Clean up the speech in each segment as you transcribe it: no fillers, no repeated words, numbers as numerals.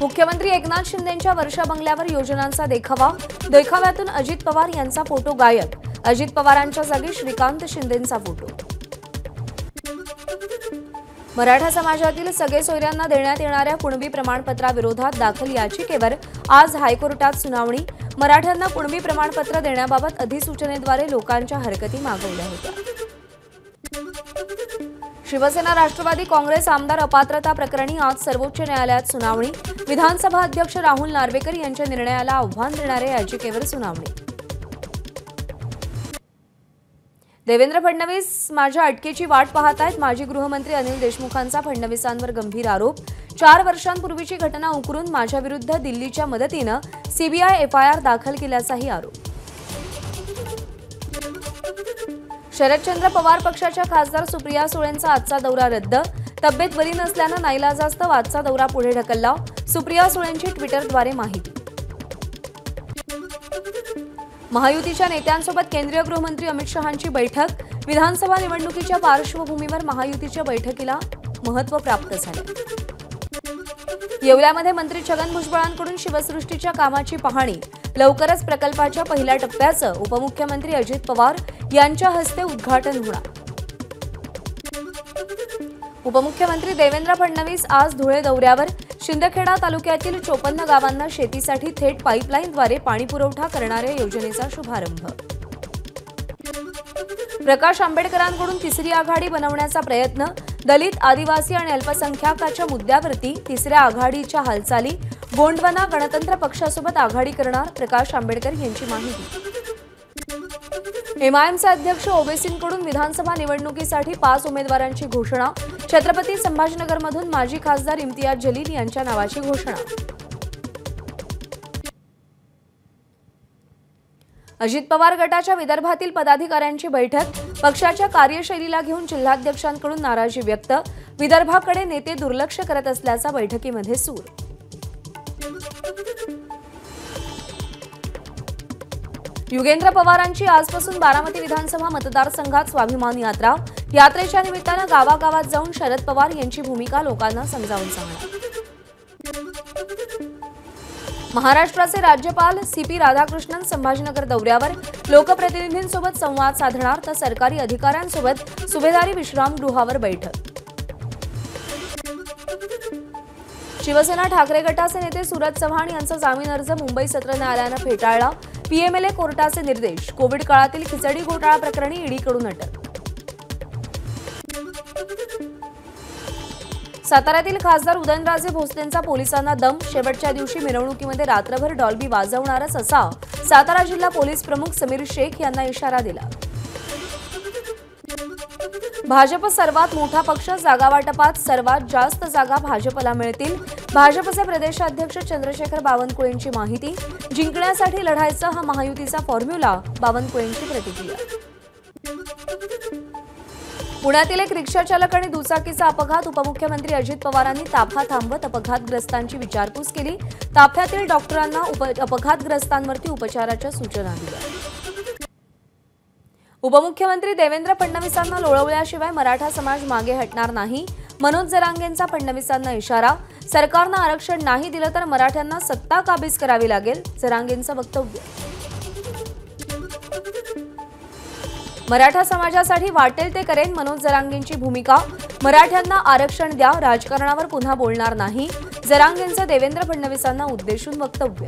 मुख्यमंत्री एकनाथ शिंदेंच्या वर्षा बंगल्यावर योजनांचा देखावा, देखाव्यातून अजित पवार यांचा फोटो गायब, अजित पवारांच्या जागी श्रीकांत शिंदेंचा फोटो। मराठा समाजातील सगळे सोयऱ्यांना देण्यात येणाऱ्या कुणबी प्रमाणपत्राविरोधात दाखल याचिकेवर आज हायकोर्टात सुनावणी। मराठ्यांना कुणबी प्रमाणपत्र देण्याबाबत अधिसूचनेद्वारे लोकांच्या हरकती मागवल्या होत्या। शिवसेना राष्ट्रवादी काँग्रेस आमदार अपात्रता प्रकरणी आज सर्वोच्च न्यायालयात सुनावणी। विधानसभा अध्यक्ष राहुल नार्वेकर यांच्या निर्णयाला आव्हान देणाऱ्या याचिकेवर सुनावणी। देवेंद्र फडणवीस माझ्या अटकेची वाट पाहत आहेत, माजी गृहमंत्री अनिल देशमुखांचा फडणवीसांवर गंभीर आरोप। 4 वर्षांपूर्वीची घटना उकरून माझ्याविरुद्ध दिल्लीच्या मदतीनं सीबीआय एफआयआर दाखल केल्याचाही आरोप। शरदचंद्र पवार पक्षाच्या खासदार सुप्रिया सुळेंचा आजचा दौरा रद्द, तब्येत बरी नसल्यानं नाईलाजास्तव आजचा दौरा पुढे ढकलला। सुप्रिया सुळेंची ट्विटरद्वारे माहिती। महायुतीच्या नेत्यांसोबत केंद्रीय गृहमंत्री अमित शहांची बैठक। विधानसभा निवडणुकीच्या पार्श्वभूमीवर महायुतीच्या बैठकीला महत्त्व प्राप्त झाले। येवल्यामध्ये मंत्री छगन भुजबळांकडून शिवसृष्टीच्या कामाची पाहणी। लवकरच प्रकल्पाच्या पहिल्या टप्प्याचं उपमुख्यमंत्री अजित पवार यांच्या हस्ते उद्घाटन होणार। उपमुख्यमंत्री देवेंद्र फडणवीस आज धुळे दौऱ्यावर। शिंदखेडा तालुक्यातील 54 गावांना शेतीसाठी थेट पाईपलाईनद्वारे पाणीपुरवठा करणाऱ्या योजनेचा शुभारंभ। प्रकाश आंबेडकरांकडून तिसरी आघाडी बनवण्याचा प्रयत्न। दलित, आदिवासी आणि अल्पसंख्याकाच्या मुद्द्यावरती तिसऱ्या आघाडीच्या हालचाली। गोंडवाना गणतंत्र पक्षासोबत आघाडी करणार प्रकाश आंबेडकर यांची माहिती। एमआयएमचे अध्यक्ष ओवेसींकडून विधानसभा निवडणुकीसाठी 5 उमेदवारांची घोषणा। छत्रपती संभाजीनगरमधून माजी खासदार इम्तियाज जलील यांच्या नावाची घोषणा। अजित पवार गटाच्या विदर्भातील पदाधिकाऱ्यांची बैठक। पक्षाच्या कार्यशैलीला घेऊन जिल्हाध्यक्षांकडून नाराजी व्यक्त। विदर्भाकडे नेते दुर्लक्ष करत असल्याचा बैठकीमध्ये सूर। युगेंद्र पवारांची आजपासून बारामती विधानसभा मतदारसंघात स्वाभिमान यात्रा। यात्रेच्या निमित्तानं गावागावात जाऊन शरद पवार यांची भूमिका लोकांना समजावून सांगणार। महाराष्ट्राचे राज्यपाल सीपी राधाकृष्णन संभाजीनगर दौऱ्यावर। लोकप्रतिनिधींसोबत संवाद साधणार, तर सरकारी अधिकाऱ्यांसोबत सुभेदारी विश्रामगृहावर बैठक। शिवसेना ठाकरे गटाचे नेते सूरज चव्हाण यांचा जामीन अर्ज मुंबई सत्र न्यायालयानं फेटाळला। पीएमएलए कोर्टाचे निर्देश। कोविड काळातील खिचडी घोटाळा प्रकरणी ईडीकडून अटक। साताऱ्यातील खासदार उदयनराजे भोसलेंचा पोलिसांना दम। शेवटच्या दिवशी मिरवणुकीमध्ये रात्रभर डॉल्बी वाजवणारच असा सातारा जिल्हा पोलीस प्रमुख समीर शेख यांना इशारा दिला। भाजप सर्वात मोठा पक्ष। जागा वाटपात सर्वात जास्त जागा भाजपला मिळतील। भाजपचे प्रदेशाध्यक्ष चंद्रशेखर बावनकुळेंची माहिती। जिंकण्यासाठी लढायचा हा महायुतीचा फॉर्म्युला, बावनकुळेंची प्रतिक्रिया। पुण्यातील एक रिक्षाचालक आणि दुचाकीचा अपघात। उपमुख्यमंत्री अजित पवारांनी ताफा थांबवत अपघातग्रस्तांची विचारपूस केली। ताफ्यातील डॉक्टरांना अपघातग्रस्तांवरती उपचाराच्या सूचना दिल्या। उपमुख्यमंत्री देवेंद्र फडणवीसांना लोळवल्याशिवाय मराठा समाज मागे हटणार नाही। मनोज जरांगेंचा फडणवीसांना इशारा। सरकारनं आरक्षण नाही दिलं तर मराठ्यांना सत्ता काबीज करावी लागेल, जरांगेंचं वक्तव्य। मराठा समाजासाठी वाटेल ते करेन, मनोज जरांगेंची भूमिका। मराठ्यांना आरक्षण द्या, राजकारणावर पुन्हा बोलणार नाही, जरांगेंचं देवेंद्र फडणवीसांना उद्देशून वक्तव्य।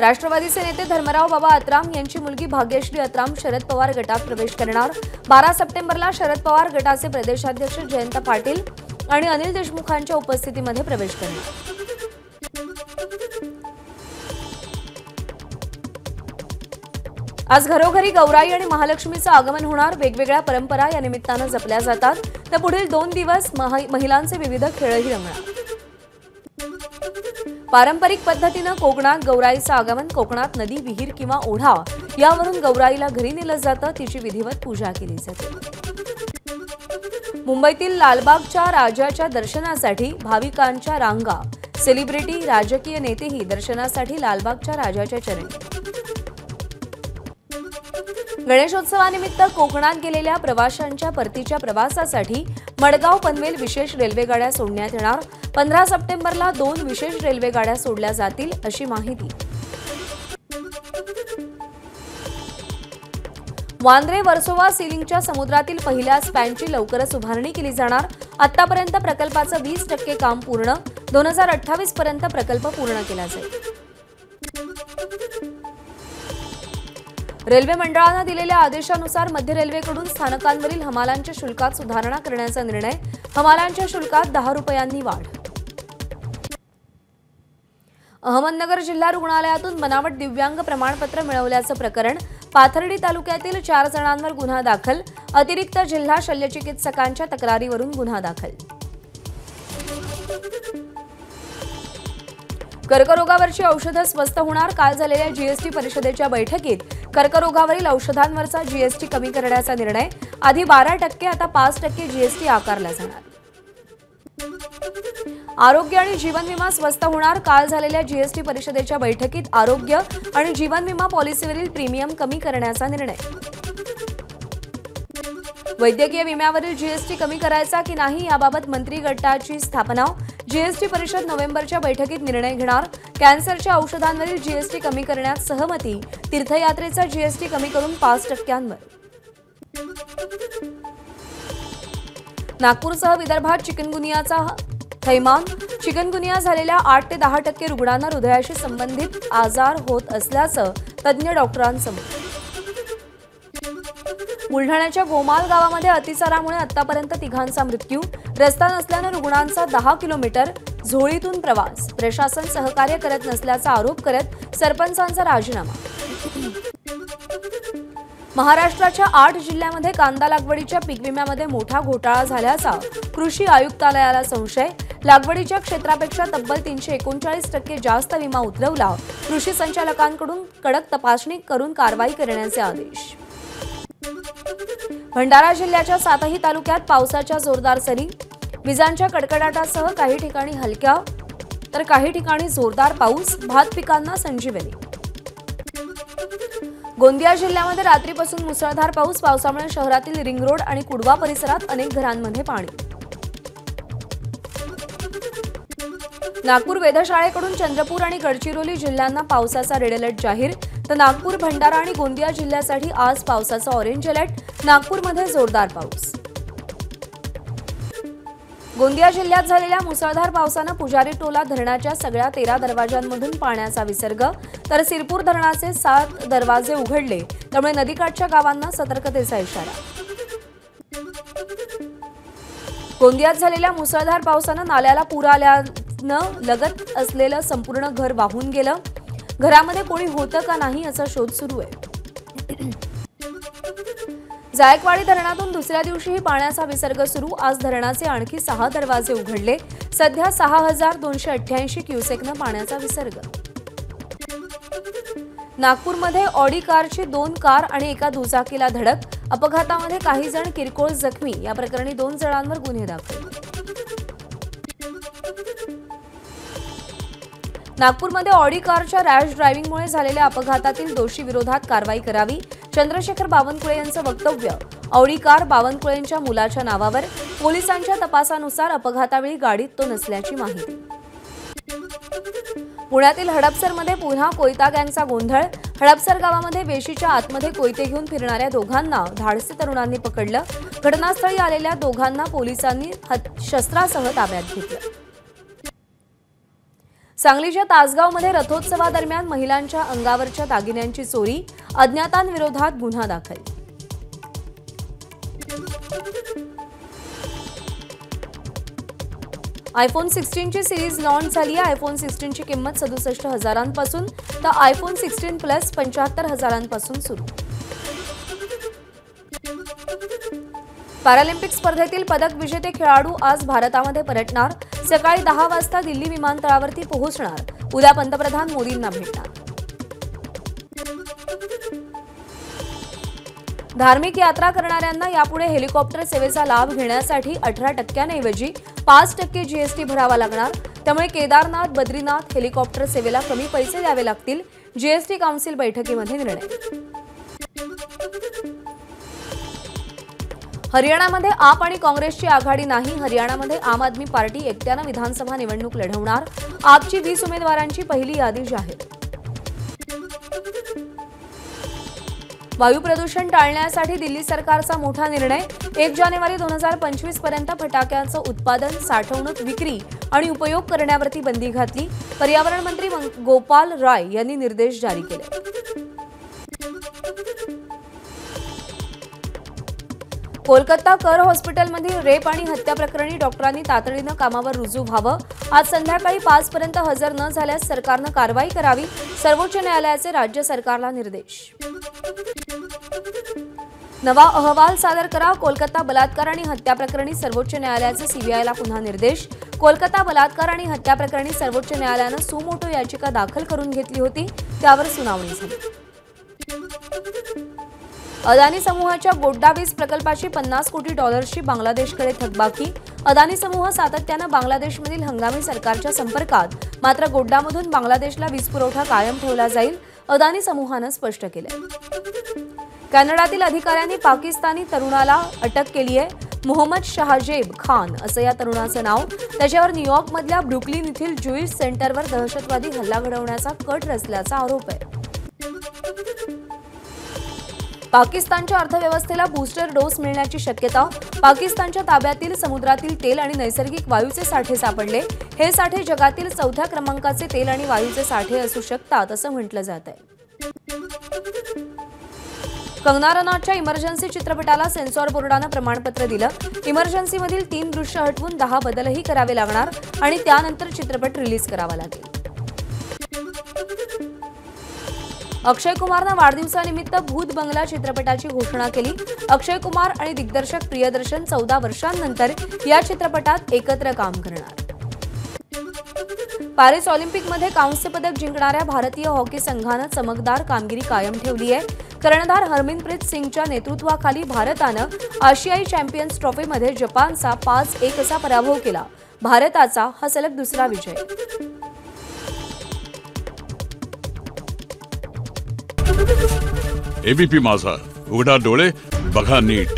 राष्ट्रवादीचे नेते धर्मराव बाबा अत्राम यांची मुलगी भाग्यश्री अत्राम शरद पवार गटात प्रवेश करणार। 12 सप्टेंबरला शरद पवार गटाचे प्रदेशाध्यक्ष जयंत पाटील आणि अनिल देशमुखांच्या उपस्थितीमध्ये प्रवेश करणार। आज घरोघरी गौराई आणि महालक्ष्मीचं आगमन होणार। वेगवेगळ्या परंपरा या निमित्तानं जपल्या जातात, तर पुढील 2 दिवस महिलांचे विविध खेळही रंगणार। पारंपरिक पद्धतीनं कोकणात गौराईचं आगमन। कोकणात नदी, विहीर किंवा ओढा यावरून गौराईला घरी नेलं जातं, तिची विधिवत पूजा केली जाते। मुंबईतील लालबागच्या राजाच्या दर्शनासाठी भाविकांच्या रांगा। सेलिब्रिटी, राजकीय नेतेही दर्शनासाठी लालबागच्या राजाच्या चरणी। गणेशोत्सवानिमित्त कोकणात गेलेल्या प्रवाशांच्या परतीच्या प्रवासासाठी मडगाव पनवेल विशेष रेल्वे गाड्या सोडण्यात येणार। 15 सप्टेंबरला 2 विशेष रेल्वे गाड्या सोडल्या जातील अशी माहिती। वांद्रे वर्सोवा सीलिंगच्या समुद्रातील पहिल्या स्पॅनची लवकरच उभारणी केली जाणार। आतापर्यंत प्रकल्पाचं 20% काम पूर्ण, 2028 पर्यंत प्रकल्प पूर्ण केला जाईल। रेल्वे मंडळानं दिलेल्या आदेशानुसार मध्य रेल्वेकडून स्थानकांवरील हमालांच्या शुल्कात सुधारणा करण्याचा निर्णय। हमालांच्या शुल्कात 10 रुपयांनी वाढ। अहमदनगर जिल्हा रुग्णालयातून बनावट दिव्यांग प्रमाणपत्र मिळवल्याचं प्रकरण। पाथर्डी तालुक्यातील 4 जणांवर गुन्हा दाखल। अतिरिक्त जिल्हा शल्यचिकित्सकांच्या तक्रारीवरून गुन्हा दाखल। कर्करोगावरची औषधं स्वस्त होणार। काल झालेल्या जीएसटी परिषदेच्या बैठकीत कर्करोगावरील औषधांवरचा जीएसटी कमी करण्याचा निर्णय। आधी 12% आता 5% जीएसटी आकारला जाणार। आरोग्य आणि जीवन विमा स्वस्त होणार। काल झालेल्या जीएसटी परिषदेच्या बैठकीत आरोग्य आणि जीवन विमा पॉलिसीवरील प्रीमियम कमी करण्याचा निर्णय। वैद्यकीय विम्यावरील जीएसटी कमी करायचा की नाही याबाबत मंत्री गटाची स्थापना। जीएसटी परिषद नोव्हेंबरच्या बैठकीत निर्णय घेणार। कॅन्सरच्या औषधांवरील जीएसटी कमी करण्यात सहमती। तीर्थयात्रेचा जीएसटी कमी करून 5%वर। नागपूरसह विदर्भात चिकनगुनियाचा थैमान। चिकनगुनिया झालेल्या 8 ते 10% रुग्णांना हृदयाशी संबंधित आजार होत असल्याचं तज्ज्ञ डॉक्टरांसमोर। बुलढाण्याच्या गोमाल गावामध्ये अतिसारामुळे आतापर्यंत 3घांचा मृत्यू। रस्ता नसल्याने रुग्णांचा 10 किलोमीटर झोळीतून प्रवास। प्रशासन सहकार्य करत नसल्याचा आरोप करत सरपंचांचा राजीनामा। महाराष्ट्राच्या 8 जिल्ह्यांमध्ये कांदा लागवडीच्या पीक विम्यामध्ये मोठा घोटाळा झाल्याचा कृषी आयुक्तालयाला संशय। लागवडीच्या क्षेत्रापेक्षा तब्बल 339% जास्त विमा उतरवला। कृषी संचालकांकडून कडक तपासणी करून कारवाई करण्याचे आदेश। भंडारा जिल्ह्याच्या 7ही तालुक्यात पावसाच्या जोरदार सरी। विजांच्या कडकडाटासह काही ठिकाणी हलक्या तर काही ठिकाणी जोरदार पाऊस। भात पिकांना संजीवनी। गोंदिया जिल्ह्यामध्ये रात्रीपासून मुसळधार पाऊस। पावसामुळे शहरातील रिंग रोड आणि कुडवा परिसरात अनेक घरांमध्ये पाणी। नागपूर वेधशाळेकडून चंद्रपूर आणि गडचिरोली जिल्ह्यांना पावसाचा रेड अलर्ट जाहीर। तर नागपूर, भंडारा आणि गोंदिया जिल्ह्यासाठी आज पावसाचा ऑरेंज अलर्ट। नागपूरमध्ये जोरदार पाऊस। गोंदिया जिल्ह्यात झालेल्या मुसळधार पावसानं पुजारी टोला धरणाच्या सगळ्या 13 दरवाजांमधून पाण्याचा विसर्ग। तर सिरपूर धरणाचे 7 दरवाजे उघडले, त्यामुळे नदीकाठच्या गावांना सतर्कतेचा इशारा। गोंदियात झालेल्या मुसळधार पावसानं नाल्याला पूर आल्यानं लगत असलेलं संपूर्ण घर वाहून गेलं। घरामध्ये कोणी होतं का नाही याचा शोध सुरू आहे। जायकवाडी धरणातून दुसऱ्या दिवशीही पाण्याचा विसर्ग सुरू। आज धरणाचे आणखी 6 दरवाजे उघडले। सध्या 6288 क्युसेकनं पाण्याचा विसर्ग। नागपूरमध्ये ऑडी कारची 2 कार आणि एका दुचाकीला धडक। अपघातामध्ये काही जण किरकोळ जखमी। या प्रकरणी 2 जणांवर गुन्हे दाखल। नागपूरमध्ये ऑडी कारच्या रॅश ड्रायव्हिंगमुळे झालेल्या अपघातातील दोषी विरोधात कारवाई करावी। चंद्रशेखर बावनकुळे यांचं वक्तव्य। ऑडी कार बावनकुळेंच्या मुलाच्या नावावर। पोलिसांच्या तपासानुसार अपघातावेळी गाडीत तो नसल्याची माहिती। पुण्यातील हडपसरमध्ये पुन्हा कोयता गँगचा गोंधळ। हडपसर गावामध्ये वेशीच्या आतमध्ये कोयते घेऊन फिरणाऱ्या दोघांना धाडसी तरुणांनी पकडलं। घटनास्थळी आलेल्या दोघांना पोलिसांनी शस्त्रासह ताब्यात घेतलं। सांगलीच्या तासगावमध्ये रथोत्सवादरम्यान महिलांच्या अंगावरच्या दागिन्यांची चोरी। अज्ञातांविरोधात गुन्हा दाखल। आयफोन 16ची सीरीज लॉन्च झाली आहे। आयफोन 16ची किंमत 67,000पासून तर आयफोन 16 प्लस 75,000पासून सुरू। पॅरालिम्पिक स्पर्धेतील पदक विजेते खेळाडू आज भारतामध्ये परतणार। सकाळी 10 वाजता दिल्ली विमानतळावरती पोहोचणार। उद्या पंतप्रधान मोदींना भेटणार। धार्मिक यात्रा करणाऱ्यांना यापुढे हेलिकॉप्टर सेवेचा लाभ घेण्यासाठी 18%ऐवजी 5% जीएसटी भरावा लागणार। त्यामुळे केदारनाथ, बद्रीनाथ हेलिकॉप्टर सेवेला कमी पैसे द्यावे लागतील। जीएसटी काउन्सिल बैठकीमध्ये निर्णय। हरियाणामध्ये आप आणि काँग्रेसची आघाडी नाही. हरियाणामध्ये आम आदमी पार्टी एकट्यानं विधानसभा निवडणूक लढवणार. आपची 20 उमेदवारांची पहिली यादी जाहीर. वायू प्रदूषण टाळण्यासाठी दिल्ली सरकारचा मोठा निर्णय. 1 जानेवारी 2025 पर्यंत फटाक्यांचं उत्पादन, साठवणूक, विक्री आणि उपयोग करण्यावरती बंदी घातली. पर्यावरण मंत्री गोपाल राय यांनी निर्देश जारी केले. कोलकाता कर हॉस्पिटलमधील रेप आणि हत्या प्रकरणी डॉक्टरांनी तातडीनं कामावर रुजू व्हावं. आज संध्याकाळी 5 पर्यंत हजर न झाल्यास सरकारनं कारवाई करावी. सर्वोच्च न्यायालयाचे राज्य सरकारला निर्देश. नवा अहवाल सादर करा. कोलकाता बलात्कार आणि हत्या प्रकरणी सर्वोच्च न्यायालयाचे सीबीआयला पुन्हा निर्देश. कोलकाता बलात्कार आणि हत्या प्रकरणी सर्वोच्च न्यायालयानं सुमोटो याचिका दाखल करून घेतली होती. त्यावर सुनावणी झाली. अदानी समूहाच्या गोड्डा वीज प्रकल्पाची $50 कोटी बांगलादेशकडे थकबाकी. अदानी समूह सातत्यानं बांगलादेशमधील हंगामी सरकारच्या संपर्कात. मात्र गोड्डामधून बांगलादेशला वीज पुरवठा कायम ठेवला जाईल, अदानी समूहानं स्पष्ट केलं. कॅनडातील अधिकाऱ्यांनी पाकिस्तानी तरुणाला अटक केली आहे. मोहम्मद शहाजेब खान असं या तरुणाचं नाव. त्याच्यावर न्यूयॉर्कमधल्या ब्रुकलिन येथील ज्यूइश सेंटरवर दहशतवादी हल्ला घडवण्याचा कट रचल्याचा आरोप आहे. पाकिस्तानच्या अर्थव्यवस्थेला बूस्टर डोस मिळण्याची शक्यता. पाकिस्तानच्या ताब्यातील समुद्रातील तेल आणि नैसर्गिक वायूचे साठे सापडले. हे साठे जगातील 4थ्या क्रमांकाचे तेल आणि वायूचे साठे असू शकतात असं म्हटलं जात आहे. कंगना रनौतच्या इमर्जन्सी चित्रपटाला सेन्सॉर बोर्डानं प्रमाणपत्र दिलं. इमर्जन्सीमधील 3 दृश्य हटवून 10 बदलही करावे लागणार आणि त्यानंतर चित्रपट रिलीज करावा लागेल. अक्षय कुमारनं वाढदिवसानिमित्त भूत बंगला चित्रपटाची घोषणा केली. अक्षय कुमार आणि दिग्दर्शक प्रियदर्शन 14 वर्षांनंतर या चित्रपटात एकत्र काम करणार. पॅरिस ऑलिम्पिकमध्ये कांस्य पदक जिंकणाऱ्या भारतीय हॉकी संघानं चमकदार कामगिरी कायम ठेवली आहे. कर्णधार हरमनप्रीत सिंगच्या नेतृत्वाखाली भारतानं आशियाई चॅम्पियन्स ट्रॉफीमध्ये जपानचा 5-1 असा पराभव केला. भारताचा हा सलग दुसरा विजय. एबीपी माझा, उघडा डोळे बघा नीट.